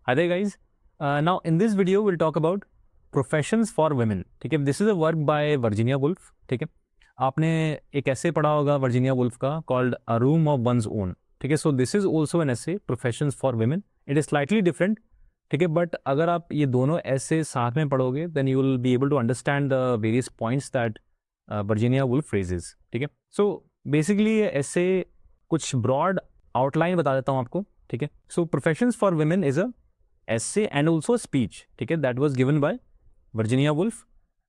Hi there guys. Now in this video we'll talk about professions for women. ठीक है, this is a work by Virginia Woolf. ठीक है, आपने एक ऐसे पढ़ा होगा वर्जीनिया वुल्फ का called A Room of One's Own. ठीक है, so this is also an essay, professions for women. It is slightly different. ठीक है, but अगर आप ये दोनों ऐसे साथ में पढ़ोगे then you will be able to understand the various points that Virginia Woolf raises. ठीक है, so basically ये ऐसे कुछ broad outline बता देता हूँ आपको. ठीक है, so professions for women is a essay and also a speech, ठीक है, that was given by Virginia Woolf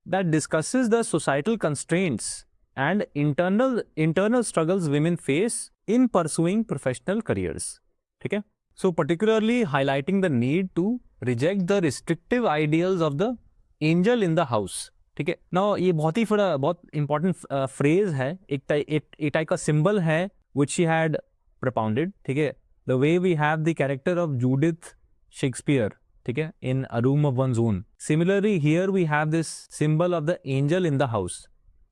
that discusses the societal constraints and internal struggles women face in pursuing professional careers. ठीक है, so particularly highlighting the need to reject the restrictive ideals of the angel in the house. ठीक है, now ये बहुत important phrase है, एक type का symbol है which she had propounded. ठीक है, the way we have the character of Judith Shakespeare, ठीक है, in A Room of One's Own. Similarly, here we have this symbol of the angel in the house.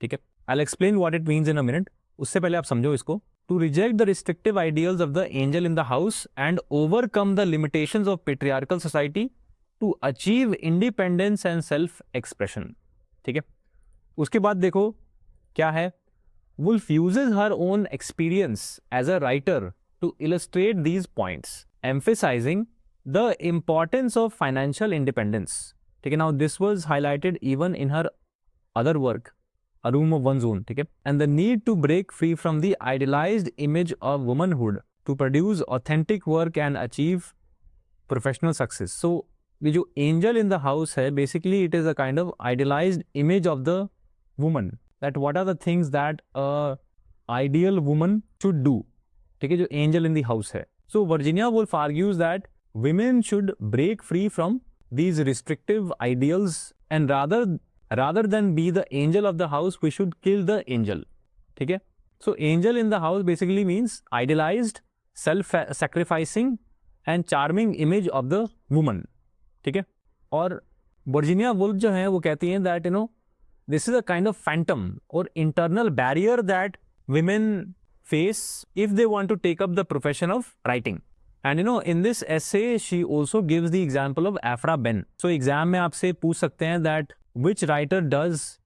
ठीक है, I'll explain what it means in a minute. उससे पहले आप समझो इसको. To reject the restrictive ideals of the angel in the house and overcome the limitations of patriarchal society to achieve independence and self-expression. ठीक है, उसके बाद देखो क्या है. Woolf uses her own experience as a writer to illustrate these points, emphasizing the importance of financial independence. ठीक है, now this was highlighted even in her other work, A Room of One's Own. ठीक है, and the need to break free from the idealized image of womanhood to produce authentic work and achieve professional success. So ये जो angel in the house है, basically it is a kind of idealized image of the woman, that what are the things that a ideal woman should do. ठीक है, जो angel in the house है. So Virginia Woolf argues that women should break free from these restrictive ideals and rather than be the angel of the house, we should kill the angel. ठीक है, so angel in the house basically means idealized, self-sacrificing and charming image of the woman. ठीक है, और Virginia Woolf जो है वो कहती हैं that this is a kind of phantom or internal barrier that women face if they want to take up the profession of writing. And in this essay she also gives the example of Aphra Behn. So exam में आपसे पूछ सकते हैं that which writer does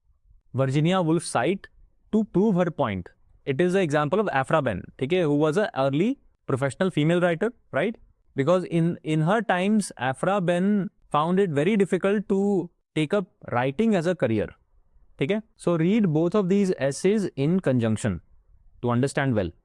Virginia Woolf cite to prove her point. It is the example of Aphra Behn, ठीक है, who was an early professional female writer, right? Because in her times Aphra Behn found it very difficult to take up writing as a career. ठीक है, so read both of these essays in conjunction to understand well.